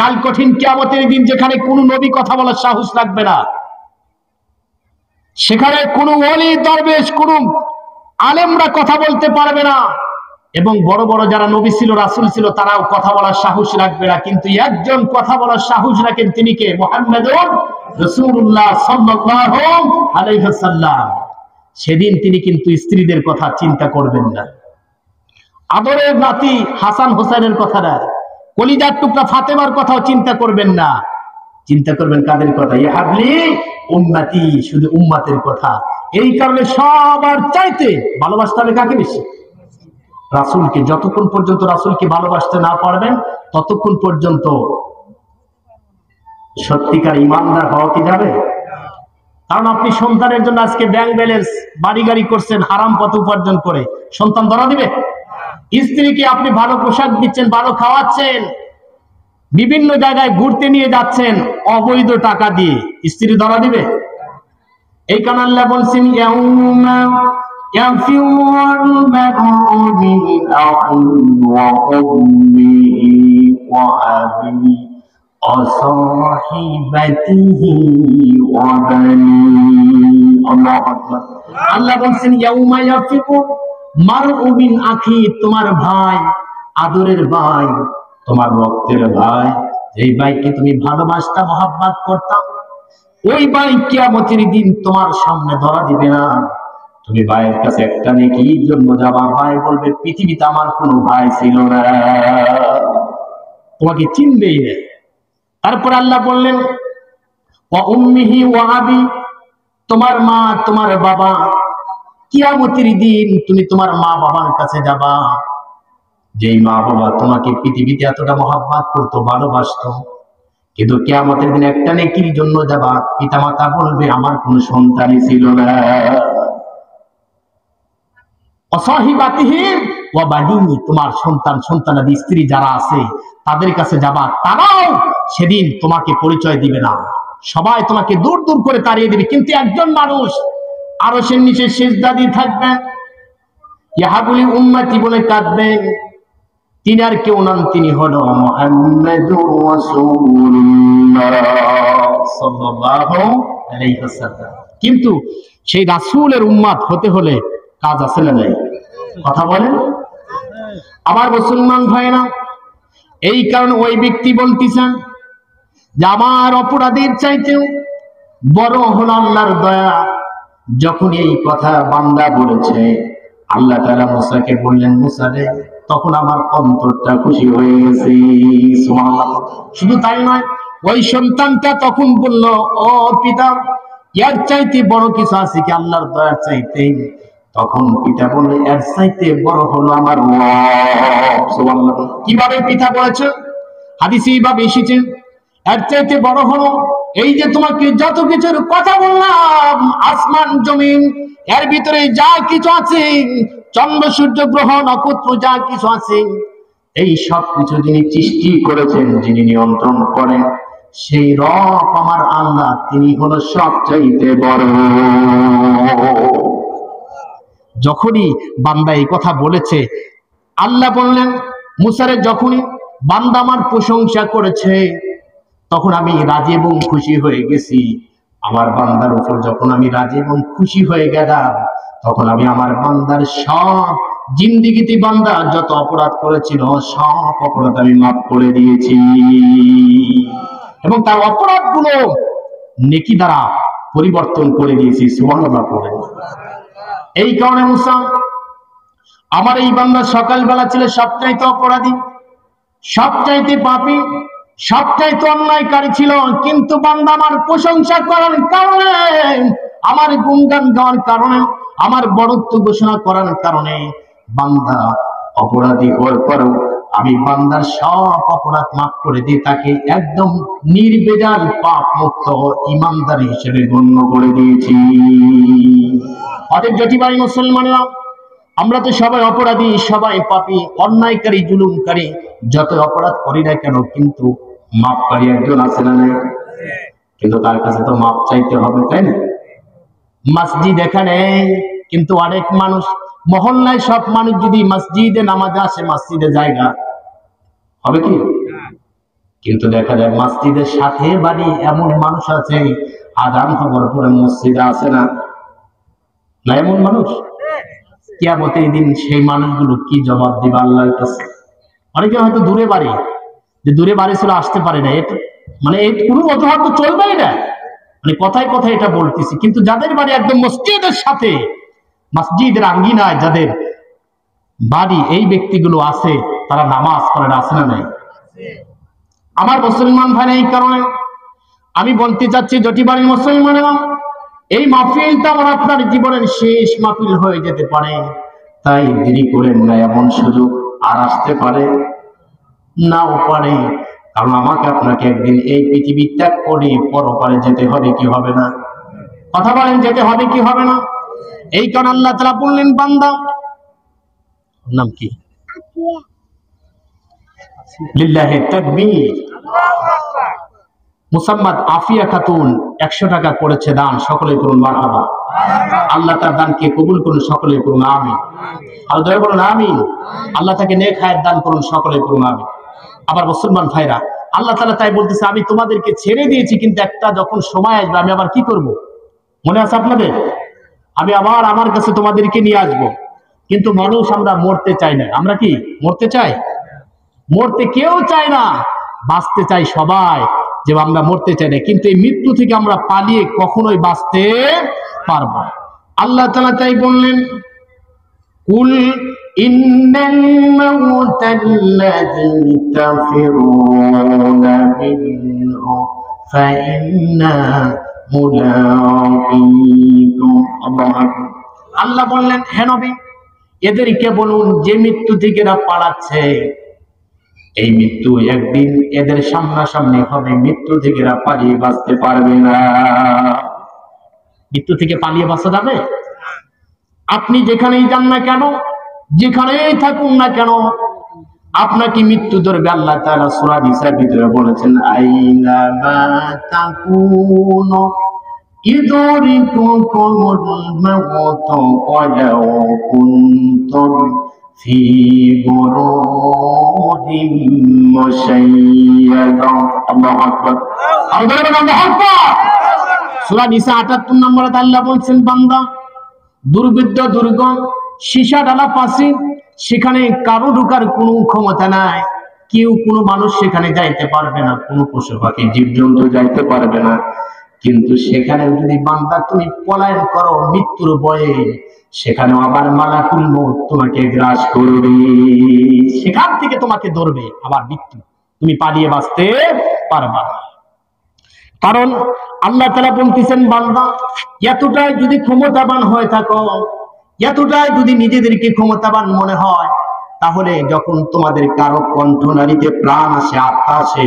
কাল কঠিন কিয়ামতের দিন যেখানে কোনো নবী কথা বলার সাহস রাখবে না, সেখানে কোনো ওলি দরবেশ কোনো আলেমরা কথা বলতে পারবে না, এবং বড় বড় যারা নবী ছিল রাসূল ছিল তারাও কথা বলার সাহস রাখবে না। কিন্তু একজন কথা বলার সাহস রাখেন, তিনি কে? মুহাম্মদুর রাসূলুল্লাহ সাল্লাল্লাহু আলাইহি ওয়াসাল্লাম। সেদিন তিনি কিন্তু স্ত্রীদের কথা চিন্তা করবেন না, আদরের নাতি হাসান হোসেনের কথা না, কলিজার টুকরা ফাতেমার কথাও চিন্তা করবেন না। চিন্তা করবেন কাদের কথা? ইহাবলি উম্মতি, শুধু উম্মতের কথা। এই কারণে সবার চাইতে ভালোবাসতে হবে কাকে বেশি? রাসূলকে। যতক্ষণ পর্যন্ত রাসূলকে ভালোবাসতে না পারবেন ততক্ষণ পর্যন্ত সত্যিকার ইমানদার হওয়া কি যাবে? কারণ আপনি সন্তানের জন্য আজকে ব্যাংক ব্যালেন্স বাড়ি গাড়ি করছেন হারাম পথে উপার্জন করে, সন্তান ধরা দিবে? স্ত্রীকে আপনি ভালো পোশাক দিচ্ছেন, ভালো খাওয়াচ্ছেন, বিভিন্ন জায়গায় ঘুরতে নিয়ে যাচ্ছেন অবৈধ টাকা দিয়ে, স্ত্রী ধরা দিবে? এই কারণে আল্লাহ বলছেন ইয়াউমা ইয়াফিরুল মার'উ মিন আখিহি ওয়া উম্মিহি ওয়া আবিহি ওয়া সাহিবাতিহি ওয়া বানিহি। আল্লাহু আকবার। আল্লাহ বলছেন ইয়াউমা ইয়াফিরু মার'উ মিন আখি, তোমার ভাই, আদরের ভাই, তোমার রক্তের ভাই, যেই ভাইকে তুমি ভালোবাসতা, মহব্বত করতা, ওই ভাই কিয়ামতের দিন তোমার সামনে ধরা দিবে না। তুমি ভাইয়ের কাছে একটা নেকির জন্য যাবা, ভাই বলবে পৃথিবীতে আমার কোনো ভাই ছিল না, তোমাকে চিনবেই না। তারপর আল্লাহ বললেন ওয়া উম্মিহি ওয়া আবি, তোমার মা, তোমার বাবা, কিয়ামতের দিন তুমি তোমার মা বাবার কাছে যাবা, যেই মা বাবা তোমাকে পৃথিবীতে এতটা মহব্বত করতো, ভালোবাসতো, কিন্তু কিয়ামতের দিন একটা নেকির জন্য যাবা, পিতামাতা বলবে আমার কোনো সন্তানই ছিল না। অসাহিবাতিহি ওয়া বানিহি, তোমার সন্তান সন্তানাদি স্ত্রী যারা আছে তাদের কাছে যাবা, তারাও সেদিন তোমাকে পরিচয় দিবে না, সবাই তোমাকে দূর দূর করে তাড়িয়ে দিবে। কিন্তু একজন মানুষ আরশের নিচে সিজদা দিয়ে থাকবেন, ইয়াহাবুলি উম্মতি বলে কাঁদবেন, তিনি আর কেউ নন, তিনি হলো মুহাম্মাদুর রাসূলুল্লাহ সাল্লাল্লাহু আলাইহি ওয়াসাল্লাম। কিন্তু সেই রাসূলের উম্মত হতে হলে কাজ আছে না নাই? কথা বলেন। আবার মুসলমান ভাইরা, এই কারণে ওই ব্যক্তি বলতেছেন যে আমার অপরাধের চাইতেও বড় হলো আল্লাহর দয়া। যখন এই কথা বান্দা বলেছে, আল্লাহ তাআলা মুসাকে বললেন মুসা রে, তখন আমার অন্তরটা খুশি হয়ে গেছে। সুবহানাল্লাহ। শুধু তাই নয়, ওই সন্তানটা তখন বলল ও পিতা, এর চাইতে বড় কিছু আছে কি আল্লাহর দয়ার চাইতে? তখন পিতা বলল এর চাইতে বড় হলো আমার রব। সুবহানাল্লাহ। কিভাবে পিতা বলেছে? হাদিসে এইভাবে এসেছে, এর চাইতে বড় হলো এই যে তোমাকে যত কিছুর কথা বললাম, আসমান জমিন এর ভিতরে যা কিছু আছে, চন্দ্র সূর্য গ্রহ নক্ষত্র যা কিছু আছে, এই সব কিছু যিনি সৃষ্টি করেছেন, যিনি নিয়ন্ত্রণ করেন, সেই রব আমার আল্লাহ, তিনি হলো সবচাইতে বড়। যখনই বান্দা এই কথা বলেছে, আল্লাহ বললেন মুসারে, যখনই বান্দা আমার প্রশংসা করেছে তখন আমি রাজি এবং খুশি হয়ে গেছি। আমার বান্দার উপর যখন আমি রাজি এবং খুশি হয়ে গেলাম, তখন আমি আমার বান্দার সব জিন্দেগিতে বান্দা যত অপরাধ করেছিল সব অপরাধ আমি মাফ করে দিয়েছি, এবং তার অপরাধগুলো নেকি দ্বারা পরিবর্তন করে দিয়েছি। সুবহানাল্লাহ পড়েন। এই কারণে মুসা, আমার এই বান্দা সকালবেলা ছিল সবচাইতে অপরাধী, সবচাইতে পাপী, সবচাইতে অন্যায়কারী ছিল, কিন্তু বান্দা আমার প্রশংসা করার কারণে, আমার গুণগান গাওয়ার কারণে, আমার বড়ত্ব ঘোষণা করার কারণে বান্দা অপরাধী হওয়ার পরেও আমি বান্দার সব অপরাধ মাফ করে দিয়ে তাকে একদম নির্বেজাল পাপ মুক্ত ইমানদার হিসেবে গণ্য করে দিয়েছি। অতএব জটিবাই মুসলমানেরা, আমরা তো সবাই অপরাধী, সবাই পাপী, অন্যায়কারী, জুলুমকারী, যত অপরাধ করি না কেন, কিন্তু মাপকারী একজন আছে না নাই? কিন্তু তার কাছে তো মাপ চাইতে হবে, তাই না? মসজিদ এখানে, কিন্তু অনেক মানুষ মহল্লায়, সব মানুষ যদি মসজিদে নামাজে আসে, মসজিদে জায়গা হবে কি? কিন্তু দেখা যায় মসজিদের সাথে বাড়ি এমন মানুষ আছে, আজান হবার পরে মসজিদে আসে না। না এমন মানুষ? কিয়ামতের দিন সেই মানুষগুলো কি জবাব দিবে আল্লাহর কাছে? অনেকে হয়তো দূরে বাড়ি, যে দূরে বাড়ি ছিল আসতে পারে না, এটা মানে কোনো অজুহাত তো চলবেই না, মানে কথায় কথায় এটা বলতেছি। কিন্তু যাদের বাড়ি একদম মসজিদের সাথে, মসজিদের আঙ্গিনায় যাদের বাড়ি, এই ব্যক্তিগুলো আছে, তারা নামাজ পড়ে না, আছে না নাই? আমার মুসলমান ভাই, এই কারণে আমি বলতে চাচ্ছি, জটি বাড়ির মুসলমানেরা, এই মাহফিলটা আমার আপনার জীবনের শেষ মাহফিল হয়ে যেতে পারে, তাই দেরি করেন না। এমন সুযোগ আর আসতে পারে, নাও পারে। কারণ আমাকে আপনাকে একদিন এই পৃথিবী ত্যাগ করে পরপারে যেতে হবে, কি হবে না? কথা বলেন, যেতে হবে কি হবে না? এই কারণে আল্লাহ তাআলা বললেন, বান্দা, নাম কি? লিল্লাহি তাকবীর। মুসাম্মাদ আফিয়া খাতুন 100 টাকা করেছে দান, সকলে করুন মারহাবা। আল্লাহ তার দানকে কবুল করুন, সকলে করুন আমিন। আর দয়া করুন আমিন। আল্লাহ তাকে নেক হায়াত দান করুন, সকলে করুন আমিন। আবার মুসলমান ভাইরা, আল্লাহ তাআলা তাই বলতেছে, আমি তোমাদেরকে ছেড়ে দিয়েছি, কিন্তু একটা যখন সময় আসবে আমি আবার কি করব? মনে আছে আপনাদের? আমি আবার আমার কাছে তোমাদেরকে নিয়ে আসব। কিন্তু মানুষ আমরা মরতে চাই না। আমরা কি মরতে চাই? মরতে কেউ চায় না, বাঁচতে চাই সবাই, যে আমরা মরতে চাই না। কিন্তু এই মৃত্যু থেকে আমরা পালিয়ে কখনোই বাঁচতে পারবো না। আল্লাহ তাআলা তাই বললেন, কুল ইন্নাল মাউতাল্লাযী তাফিরুনা মিনহু ফাইন্না মুলাকীকুম। আল্লাহু আকবার। আল্লাহ বললেন, হে নবী, এদেরকে বলুন যে মৃত্যু থেকে এরা পালাচ্ছে, এই মৃত্যু একদিন এদের সামনাসামনি হবে, মৃত্যু থেকে এরা পালিয়ে বাঁচতে পারবে না। মৃত্যু থেকে পালিয়ে বাঁচা যাবে? আপনি যেখানেই যান না কেন, যেখানেই থাকুন না কেন, আপনাকে মৃত্যু ধরবে। আল্লাহ তাআলা সূরা নিসার ভিতরে বলেছেন, আইনামা তাকুনু ইদরিকুকুমুল মাউতু ওয়ালাউ কুনতুম ফি বুরুদিন মুশাইয়াদা। আল্লাহু আকবার। আল্লাহু আকবার। সূরা নিসা ৭৮ নম্বরে আল্লাহ বলছেন, বান্দা, দুর্বৃত্ত দুর্গ, সীসা ডালা পাশে, সেখানে কারো ঢোকার কোনো ক্ষমতা নাই, কেউ কোনো মানুষ সেখানে যাইতে পারবে না, কোনো পশু পাখি জীবজন্তু যাইতে পারবে না। কিন্তু সেখানে যদি বান্দা তুমি পলায়ন করো মৃত্যুর ভয়ে, সেখানে আবার মালাকুল মউত তোমাকে গ্রাস করবে, সেখান থেকে তোমাকে ধরবে আবার মৃত্যু, তুমি পালিয়ে বাঁচতে পারবা না। কারণ আল্লাহ তাআলা বলতেছেন, বান্দা, এতটাই যদি ক্ষমতাবান হয়ে থাকো, এতটাই যদি নিজেদেরকে ক্ষমতাবান মনে হয়, তাহলে যখন তোমাদের কারো কণ্ঠনালীতে প্রাণ আসে, আত্মা আসে,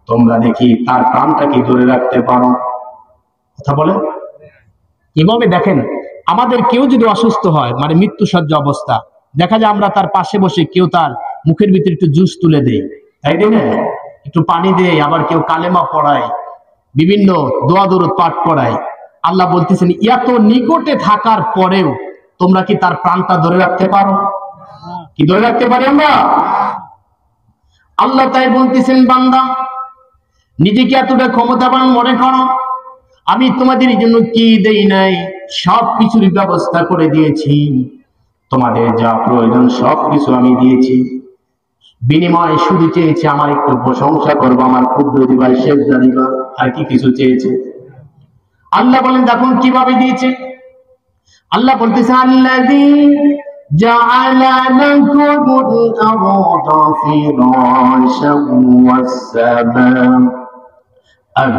তোমরা দেখি তার প্রাণটাকে ধরে রাখতে পারো। কথা বলে কিভাবে? দেখেন, আমাদের কেউ যদি অসুস্থ হয়, মানে মৃত্যু সজ্জা অবস্থা, দেখা যায় আমরা তার পাশে বসে কেউ তার মুখের ভিতরে একটু জুস তুলে দেয়, তাই না? একটু পানি দেয়, আবার কেউ কালেমা পড়ায়, বিভিন্ন দোয়া দরুদ পাঠ করায়। আল্লাহ বলতেছেন, এত নিকটে থাকার পরেও তোমরা কি তার প্রাণটা ধরে রাখতে পারো? কি ধরে রাখতে পারি আমরা? আল্লাহ তাই বলতেছেন, বান্দা, নিজেকে এতটা ক্ষমতাবান মনে করো, আমি তোমাদের জন্য কি দেই নাই? সবকিছুর ব্যবস্থা করে দিয়েছি, তোমাদের যা প্রয়োজন সবকিছু আমি দিয়েছি। বিনিময়ে শুধু চেয়েছি আমার একটু প্রশংসা করবো, আমার ক্ষুদ্র দিবার সেজদা দিবা, আর কি কিছু চেয়েছে? আল্লাহ বলেন, দেখুন কিভাবে দিয়েছে। আল্লাহ বলতেছে, আল্লাযী জাআলা লাকুমুল আরদা ফিরাশান ওয়াস সামা'a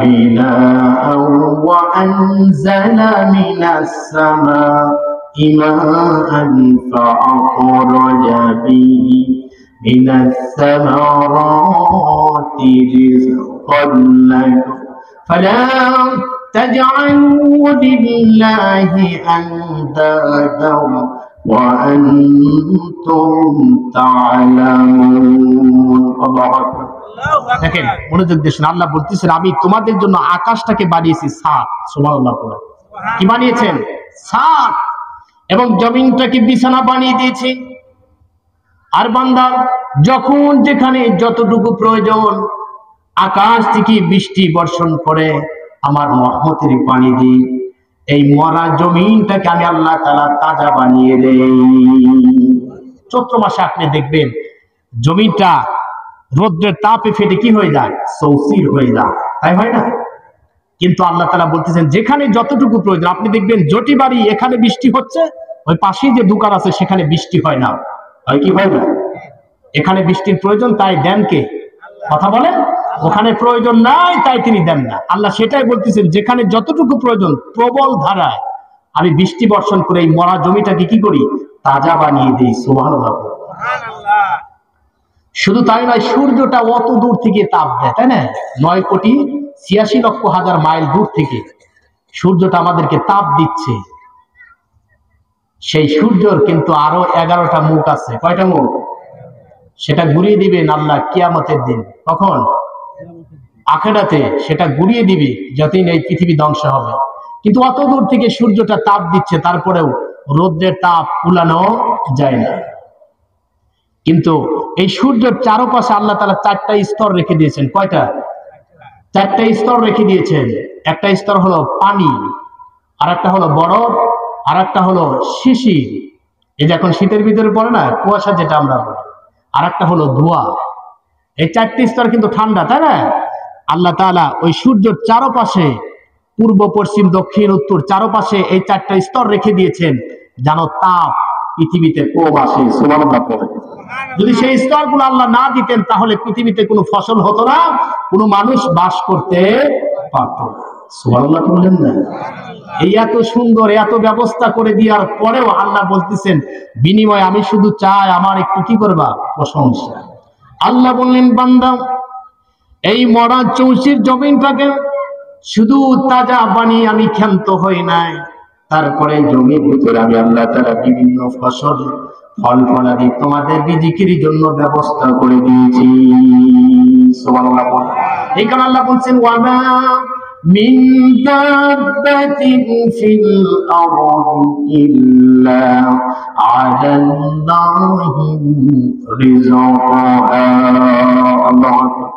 বিনাআন ওয়া আনজালা মিনাস সামা'i মা'আন ফাআখরাজা বিহি মিনাস সামারাতি রিজকান লাকুম ফালা تجعلوا لله أندادا وأنتم تعلمون। الله أكبر। দেখেন, মনোযোগ দিয়ে শুনুন। আল্লাহ বলতেছেন, আমি তোমাদের জন্য আকাশটাকে বানিয়েছি ছাদ। সুবহানাল্লাহ। কি বানিয়েছেন? ছাদ। এবং জমিনটাকে বিছানা বানিয়ে দিয়েছি। আর বান্দা, যখন যেখানে যতটুকু প্রয়োজন আকাশ থেকে বৃষ্টি বর্ষণ করে আমার রহমতের পানি দিই, এই মরা জমিনটাকে আমি আল্লাহ তাআলা তাজা বানিয়ে দেই। চৈত্র মাসে আপনি দেখবেন জমিটা রোদ্রের তাপে ফেটে কি হয়ে যায়, সৌসির হয়ে যায়, তাই হয় না? কিন্তু আল্লাহ তাআলা বলতেছেন যেখানে যতটুকু প্রয়োজন, আপনি দেখবেন জটি বাড়ি এখানে বৃষ্টি হচ্ছে, ওই পাশেই যে দোকান আছে সেখানে বৃষ্টি হয় না, হয় কি হয় না? এখানে বৃষ্টির প্রয়োজন তাই দেন কে? কথা বলেন। ওখানে প্রয়োজন নাই তাই তিনি দেন না। আল্লাহ সেটাই বলতেছেন যেখানে যতটুকু প্রয়োজন প্রবল ধারায় আমি বৃষ্টি বর্ষণ করে এই মরা জমিটাকে কি করি, তাজা বানিয়ে দিই। সুবহানাল্লাহ। শুধু তাই নয়, সূর্যটা অত দূর থেকে তাপ দেয়, তাই না? 9,86,00,000 মাইল দূর থেকে সূর্যটা আমাদেরকে তাপ দিচ্ছে। সেই সূর্যর কিন্তু আরো 11টা মুখ আছে। কয়টা মুখ? সেটা ঘুরিয়ে দিবেন আল্লাহ কিয়ামতের দিন। কখন? আখিরাতে সেটা ঘুরিয়ে দিবে যতদিন এই পৃথিবী ধ্বংস হবে। কিন্তু অত দূর থেকে সূর্যটা তাপ দিচ্ছে, তারপরেও রোদ্রের তাপ কুলানো যায় না। কিন্তু এই সূর্যের চারপাশে আল্লাহ তাআলা 4টা স্তর রেখে দিয়েছেন। কয়টা? 4টা স্তর রেখে দিয়েছেন। একটা স্তর হলো পানি, আর একটা হলো বরফ, আর একটা হলো শিশির, এই যে এখন শীতের ভিতরে পড়ে না কুয়াশা যেটা আমরা বলি, আর একটা হলো ধোঁয়া। এই 4টি স্তর কিন্তু ঠান্ডা, তাই না? আল্লাহ তাআলা ওই সূর্যের চারপাশে পূর্ব পশ্চিম দক্ষিণ উত্তর চারপাশে এই 4টা স্তর রেখে দিয়েছেন যেন তাপ পৃথিবীতে কম আসে। সুবহানাল্লাহ। যদি সেই স্তরগুলো আল্লাহ না দিতেন তাহলে পৃথিবীতে কোনো ফসল হতো না, কোনো মানুষ বাস করতে পারত না। সুবহানাল্লাহ বললেন না? এই এত সুন্দর এত ব্যবস্থা করে দেওয়ার পরেও আল্লাহ বলতেছেন বিনিময়ে আমি শুধু চাই আমার একটু কি করবা, প্রশংসা। আল্লাহ বললেন বান্দা এই মরা চৌচির জমিনটাকে শুধু তাজা বানিয়ে আমি ক্ষান্ত হই নাই, তারপরে জমির ভিতরে আমি আল্লাহ তাআলা বিভিন্ন ফসল ফল ফলাদি তোমাদের রিজিকের জন্য ব্যবস্থা করে দিয়েছি। সুবহানাল্লাহ। এই কারণে আল্লাহ বলছেন ওয়ামা মিন দাব্বাতিন ফিল আরদি ইল্লা আলাল্লাহি রিজকুহা। আল্লাহু আকবার।